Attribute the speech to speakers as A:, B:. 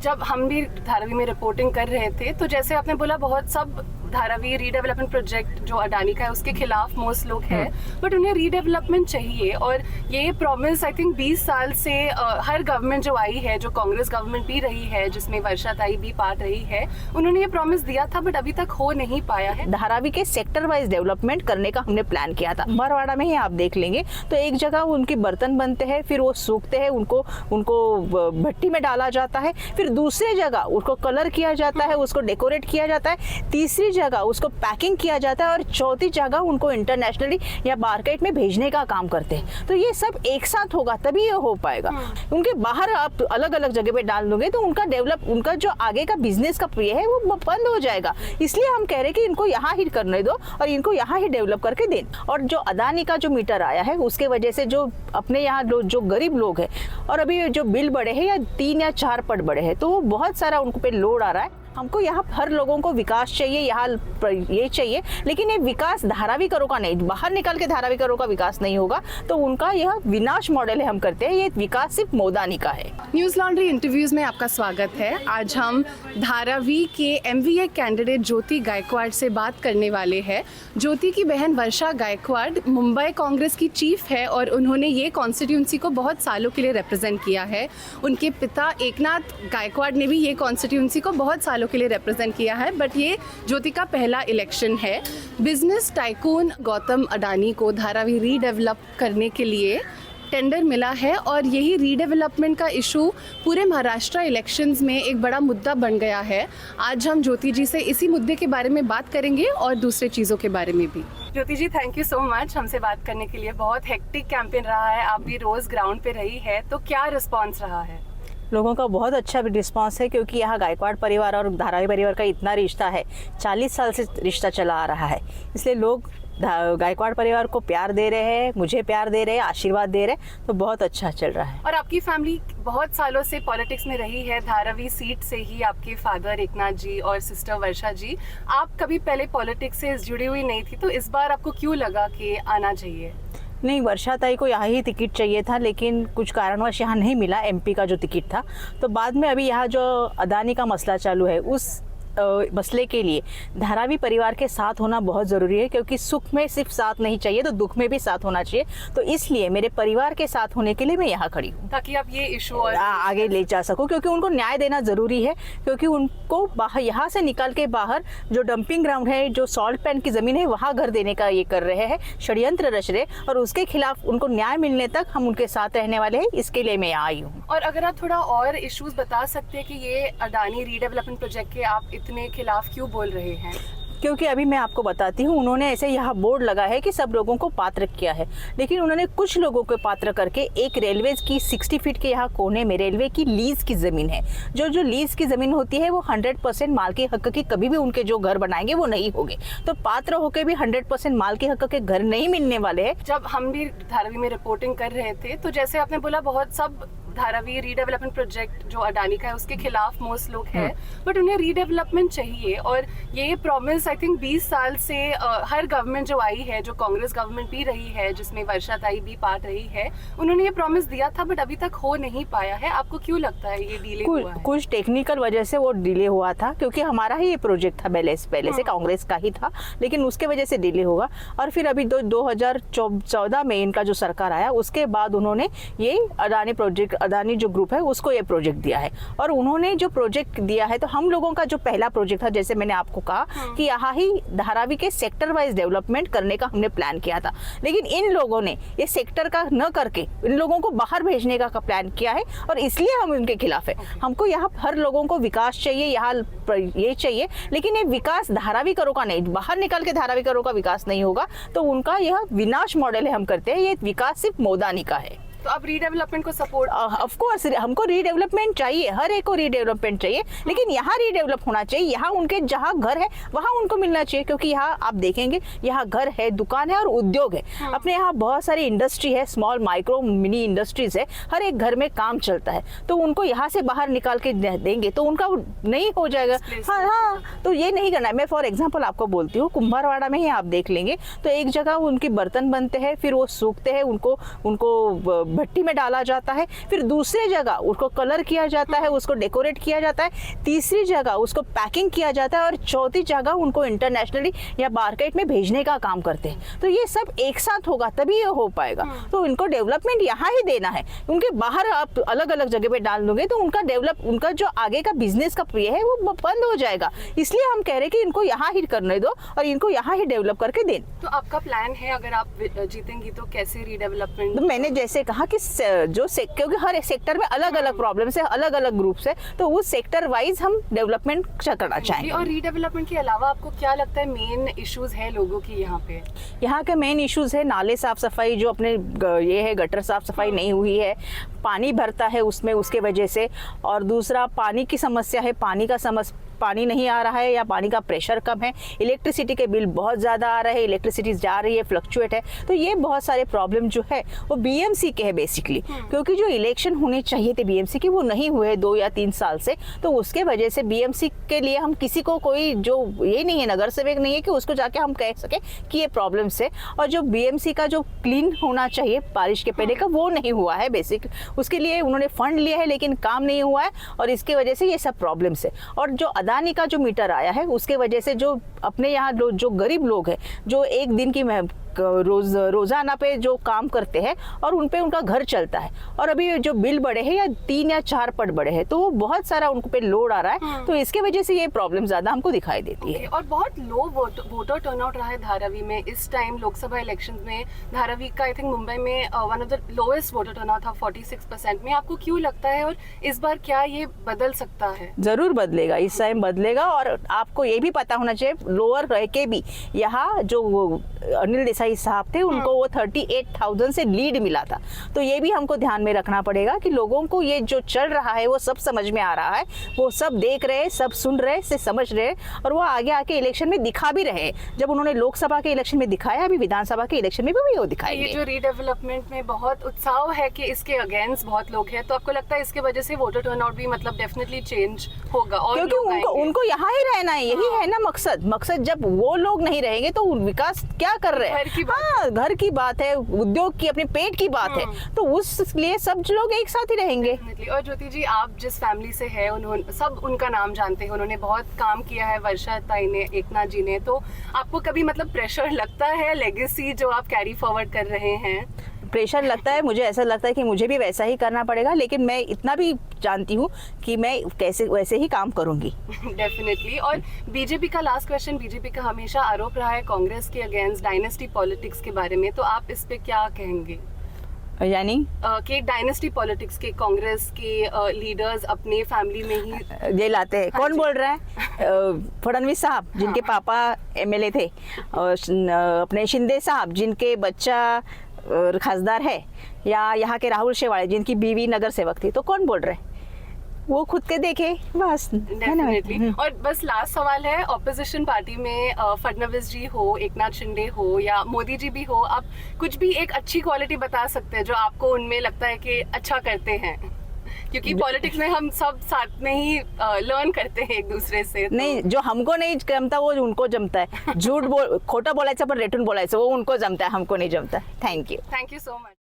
A: जब हम भी धारावी में रिपोर्टिंग कर रहे थे तो जैसे आपने बोला बहुत सब धारावी रीडेवलपमेंट प्रोजेक्ट जो अडानी का है उसके खिलाफ मोस्ट लोग हैं, बट उन्हें रीडेवलपमेंट चाहिए। और ये प्रॉमिस आई थिंक 20 साल से हर गवर्नमेंट जो आई है, जो कांग्रेस गवर्नमेंट भी रही है जिसमें वर्षा ताई भी पार्ट रही है, उन्होंने ये प्रॉमिस दिया था बट अभी तक हो नहीं पाया है।
B: धारावी के सेक्टर वाइज डेवलपमेंट करने का हमने प्लान किया था। कुंभारवाड़ा में ही आप देख लेंगे तो एक जगह उनके बर्तन बनते हैं, फिर वो सूखते हैं, उनको भट्टी में डाला जाता है, फिर दूसरी जगह उसको कलर किया जाता है, उसको डेकोरेट किया जाता है, तीसरी जगह उसको पैकिंग किया जाता है और चौथी जगह उनको इंटरनेशनली या मार्केट में भेजने का काम करते हैं। तो ये सब एक साथ होगा तभी ये हो पाएगा। उनके बाहर आप अलग अलग जगह पे डाल दोगे तो उनका जो आगे का बिजनेस का प्रिय है वो बंद हो जाएगा। इसलिए हम कह रहे हैं कि इनको यहाँ ही करने दो और इनको यहाँ ही डेवलप करके दें। और जो अदानी का जो मीटर आया है उसके वजह से जो अपने यहाँ जो गरीब लोग हैं और अभी जो बिल बढ़े हैं या 3 या 4 पट बढ़े हैं तो वो बहुत सारा उनको पे लोड आ रहा है। हमको यहाँ हर लोगों को विकास चाहिए, यहाँ ये चाहिए, लेकिन ये विकास धारावीकरों का नहीं, बाहर निकल के धारावीकरों का विकास नहीं होगा तो उनका यह विनाश मॉडल है हम करते हैं। ये विकास सिर्फ मोदानी का है।
A: न्यूज़ लॉन्ड्री इंटरव्यूज़ में आपका स्वागत है। आज हम धारावी के MVA कैंडिडेट ज्योति गायकवाड़ से बात करने वाले हैं। ज्योति की बहन वर्षा गायकवाड़ मुंबई कांग्रेस की चीफ है और उन्होंने ये कॉन्स्टिट्यूंसी को बहुत सालों के लिए रिप्रेजेंट किया है। उनके पिता एकनाथ गायकवाड़ ने भी ये कॉन्स्टिट्यूंसी को बहुत सालों के लिए रिप्रेजेंट किया है, बट ये ज्योति का पहला इलेक्शन है। बिजनेस टाइकून गौतम अडानी को धारावी रीडेवलप करने के लिए टेंडर मिला है और यही रीडेवलपमेंट का इशू पूरे महाराष्ट्र इलेक्शंस में एक बड़ा मुद्दा बन गया है। आज हम ज्योति जी से इसी मुद्दे के बारे में बात करेंगे और दूसरे चीज़ों के बारे में भी। ज्योति जी, थैंक यू सो मच हमसे बात करने के लिए। बहुत हेक्टिक कैंपेन रहा है, आप भी रोज़ ग्राउंड पे रही है, तो क्या रिस्पॉन्स रहा है?
B: लोगों का बहुत अच्छा रिस्पांस है क्योंकि यहाँ गायकवाड़ परिवार और धारावी परिवार का इतना रिश्ता है, 40 साल से रिश्ता चला आ रहा है, इसलिए लोग गायकवाड़ परिवार को प्यार दे रहे हैं, मुझे प्यार दे रहे हैं, आशीर्वाद दे रहे हैं, तो बहुत अच्छा चल रहा है।
A: और आपकी फैमिली बहुत सालों से पॉलिटिक्स में रही है, धारावी सीट से ही आपके फादर एकनाथ जी और सिस्टर वर्षा जी। आप कभी पहले पॉलिटिक्स से जुड़ी हुई नहीं थी, तो इस बार आपको क्यों लगा कि आना चाहिए?
B: नहीं, वर्षा ताई को यहाँ ही टिकट चाहिए था लेकिन कुछ कारणवश यहाँ नहीं मिला, MP का जो टिकट था। तो बाद में अभी यहाँ जो अदानी का मसला चालू है उस मसले के लिए धारावी परिवार के साथ होना बहुत ज़रूरी है क्योंकि सुख में सिर्फ साथ नहीं चाहिए तो दुख में भी साथ होना चाहिए। तो इसलिए मेरे परिवार के साथ होने के लिए मैं यहाँ खड़ी हूँ
A: ताकि आप ये इशू और
B: आगे ले जा सकूँ, क्योंकि उनको न्याय देना ज़रूरी है। क्योंकि उनको बाहर यहाँ से निकल के बाहर जो डंपिंग ग्राउंड है, जो सॉल्ट पैन की ज़मीन है, वहाँ घर देने का ये कर रहे हैं, षड्यंत्र रच रहे, और उसके खिलाफ उनको न्याय मिलने तक हम उनके साथ रहने वाले हैं। इसके लिए मैं यहाँ आई हूँ।
A: और अगर आप थोड़ा और इश्यूज बता सकते हैं कि ये अडानी रीडेवलपमेंट प्रोजेक्ट के आप इतने खिलाफ क्यों बोल रहे हैं?
B: क्योंकि अभी मैं आपको बताती हूँ, उन्होंने ऐसे यहाँ बोर्ड लगा है कि सब लोगों को पात्र किया है, लेकिन उन्होंने कुछ लोगों को पात्र करके एक रेलवे की 60 फीट के यहाँ कोने में रेलवे की लीज की ज़मीन है, जो लीज की ज़मीन होती है वो 100% मालकी हक की, कभी भी उनके जो घर बनाएंगे वो नहीं होंगे। तो पात्र होकर भी 100% मालकी हक के घर नहीं मिलने वाले हैं।
A: जब हम भी धारावी में रिपोर्टिंग कर रहे थे तो जैसे आपने बोला बहुत सब धारावी रीडेवलपमेंट प्रोजेक्ट जो अडानी का है उसके खिलाफ मोस्ट लोग हैं, बट उन्हें रीडेवलपमेंट चाहिए। और ये प्रॉमिस आई थिंक 20 साल से हर गवर्नमेंट जो आई है, जो कांग्रेस गवर्नमेंट भी रही है जिसमें वर्षा ताई भी पार्ट रही है, उन्होंने ये प्रॉमिस दिया था बट अभी तक हो नहीं पाया है। आपको क्यों लगता है ये डिले हुआ है?
B: कुछ टेक्निकल वजह से वो डिले हुआ था, क्योंकि हमारा ही ये प्रोजेक्ट था पहले से कांग्रेस का ही था, लेकिन उसके वजह से डिले होगा। और फिर अभी 2014 में इनका जो सरकार आया उसके बाद उन्होंने ये अडानी जो ग्रुप है उसको ये प्रोजेक्ट दिया है। और उन्होंने जो प्रोजेक्ट दिया है तो हम लोगों का जो पहला प्रोजेक्ट था, जैसे मैंने आपको कहा कि यहाँ ही धारावी के सेक्टर वाइज डेवलपमेंट करने का हमने प्लान किया था, लेकिन इन लोगों ने ये सेक्टर का न करके इन लोगों को बाहर भेजने का प्लान किया है और इसलिए हम उनके खिलाफ है। हमको यहाँ हर लोगों को विकास चाहिए, यहाँ ये चाहिए, लेकिन ये विकास धारावीकरों का नहीं, बाहर निकल के धारावीकरों का विकास नहीं होगा तो उनका यह विनाश मॉडल है हम करते हैं। ये विकास सिर्फ मोदानी का है।
A: तो अब रीडेवलपमेंट को सपोर्ट,
B: ऑफ कोर्स हमको रीडेवलपमेंट चाहिए, हर एक को रीडेवलपमेंट चाहिए, लेकिन यहाँ रीडेवलप होना चाहिए, यहाँ उनके जहाँ घर है वहाँ उनको मिलना चाहिए। क्योंकि यहाँ आप देखेंगे यहाँ घर है, दुकान है और उद्योग है, अपने यहाँ बहुत सारी इंडस्ट्री है, स्मॉल माइक्रो मिनी इंडस्ट्रीज है, हर एक घर में काम चलता है। तो उनको यहाँ से बाहर निकाल के देंगे तो उनका नहीं हो जाएगा। हाँ, तो ये नहीं करना है। मैं फॉर एग्जाम्पल आपको बोलती हूँ, कुंभारवाड़ा में ही आप देख लेंगे तो एक जगह उनके बर्तन बनते हैं, फिर वो सूखते हैं, उनको भट्टी में डाला जाता है, फिर दूसरी जगह उसको कलर किया जाता है, उसको डेकोरेट किया जाता है, तीसरी जगह उसको पैकिंग किया जाता है और चौथी जगह उनको इंटरनेशनली या मार्केट में भेजने का काम करते हैं। तो ये सब एक साथ होगा तभी ये हो पाएगा। तो इनको डेवलपमेंट यहाँ ही देना है। उनके बाहर आप अलग अलग जगह पे डाल दोगे तो उनका जो आगे का बिजनेस का ये है वो बंद हो जाएगा। इसलिए हम कह रहे हैं कि इनको यहाँ ही करने दो और इनको यहाँ ही डेवलप करके दें।
A: तो आपका प्लान है अगर आप जीतेंगी तो कैसे रीडेवलपमेंट?
B: तो मैंने जैसे कहा कि क्योंकि हर एक सेक्टर में अलग अलग प्रॉब्लम्स है, अलग अलग ग्रुप्स है, तो उस सेक्टर वाइज हम डेवलपमेंट करना चाहेंगे।
A: और रीडेवलपमेंट के अलावा आपको क्या लगता है मेन इश्यूज है लोगों की यहाँ पे?
B: यहाँ के मेन इश्यूज है नाले साफ सफाई, जो अपने ये है गटर साफ सफाई नहीं हुई है, पानी भरता है उसमें उसके वजह से, और दूसरा पानी की समस्या है, पानी नहीं आ रहा है या पानी का प्रेशर कम है, इलेक्ट्रिसिटी के बिल बहुत ज़्यादा आ रहे हैं, इलेक्ट्रिसिटी जा रही है, फ्लक्चुएट है। तो ये बहुत सारे प्रॉब्लम जो है वो बीएमसी के है बेसिकली, क्योंकि जो इलेक्शन होने चाहिए थे बीएमसी की वो नहीं हुए 2 या 3 साल से। तो उसके वजह से बीएमसी के लिए हम किसी को कोई जो ये नहीं है, नगर सेवक नहीं है कि उसको जाके हम कह सके कि ये प्रॉब्लम्स है। और जो बीएमसी का जो क्लीन होना चाहिए बारिश के पहले का वो नहीं हुआ है बेसिक, उसके लिए उन्होंने फंड लिया है लेकिन काम नहीं हुआ है और इसके वजह से ये सब प्रॉब्लम्स है। और जो अदानी का जो मीटर आया है उसके वजह से जो अपने यहाँ जो गरीब लोग हैं, जो एक दिन की रोजाना पे जो काम करते हैं और उन पे उनका घर चलता है, और अभी जो बिल बढ़े हैं या 3 या 4 पट बढ़े हैं तो वो बहुत सारा उनको पे लोड आ रहा है। तो इसके वजह से ये प्रॉब्लम ज्यादा हमको दिखाई देती है।
A: और बहुत लो वोटर टर्नआउट रहा है धारावी में इस टाइम लोकसभा इलेक्शंस में। धारावी का आई थिंक मुंबई में one of the lowest voter turnout था 46% में। आपको क्यों लगता है और इस बार क्या ये बदल सकता है?
B: जरूर बदलेगा, इस टाइम बदलेगा। और आपको ये भी पता होना चाहिए लोअर रह के भी यहाँ जो अनिल देसाई साहब थे उनको वो 38,000 से लीड मिला था। तो ये भी हमको ध्यान में रखना पड़ेगा कि लोगों को ये जो चल रहा है वो सब समझ में आ रहा है, वो सब देख रहे, सब सुन रहे, से समझ रहे, और वो आगे आके इलेक्शन में दिखा भी रहे। जब उन्होंने लोकसभा के इलेक्शन में दिखाया, अभी विधानसभा के इलेक्शन में भी वो दिखाएंगे।
A: ये जो रीडेवलपमेंट में बहुत उत्साह है कि इसके अगेंस्ट बहुत लोग हैं, तो आपको लगता है इसके वजह से वोटर टर्नआउट भी मतलब डेफिनेटली चेंज होगा? और
B: क्योंकि उनको यहाँ ही रहना है, यही है ना मकसद। जब वो लोग नहीं रहेंगे तो विकास क्या कर रहे हैं? हाँ, घर की बात है, उद्योग की, अपने पेट की बात है, तो उस लिए सब लोग एक साथ ही रहेंगे।
A: और ज्योति जी, आप जिस फैमिली से है, उन्होंने सब उनका नाम जानते हैं, उन्होंने बहुत काम किया है, वर्षा ताई ने, एकनाथ जी ने, तो आपको कभी मतलब प्रेशर लगता है लेगेसी जो आप कैरी फॉरवर्ड कर रहे हैं?
B: प्रेशर लगता है, मुझे ऐसा लगता है कि मुझे भी वैसा ही करना पड़ेगा, लेकिन मैं इतना भी जानती हूँ कि मैं वैसे ही काम करूंगी।
A: डेफिनेटली। और बीजेपी का लास्ट क्वेश्चन, बीजेपी का हमेशा आरोप रहा है कांग्रेस के अगेंस्ट डायनेस्टी पॉलिटिक्स के बारे में, तो आप इस पे क्या कहेंगे?
B: यानी
A: कि डायनेस्टी पॉलिटिक्स के कांग्रेस के लीडर्स अपने फैमिली में ही
B: ये लाते हैं। कौन बोल रहा है? फडणवीस साहब जिनके पापा एमएलए थे, और अपने शिंदे साहब जिनके बच्चा खासदार है, या यहाँ के राहुल शेवाड़े जिनकी बीवी नगर सेवक थी। तो कौन बोल रहे हैं? वो खुद के देखे बस।
A: डेफिनेटली। और बस लास्ट सवाल है, ऑपोजिशन पार्टी में फडणवीस जी हो, एकनाथ शिंदे हो या मोदी जी भी हो, आप कुछ भी एक अच्छी क्वालिटी बता सकते हैं जो आपको उनमें लगता है कि अच्छा करते हैं? क्योंकि पॉलिटिक्स में हम सब साथ में ही लर्न करते हैं एक दूसरे से।
B: नहीं, जो हमको नहीं जमता वो उनको जमता है। खोटा बोलायचं पण रेटून बोलायचं वो उनको जमता है, हमको नहीं जमता। Thank you
A: so much.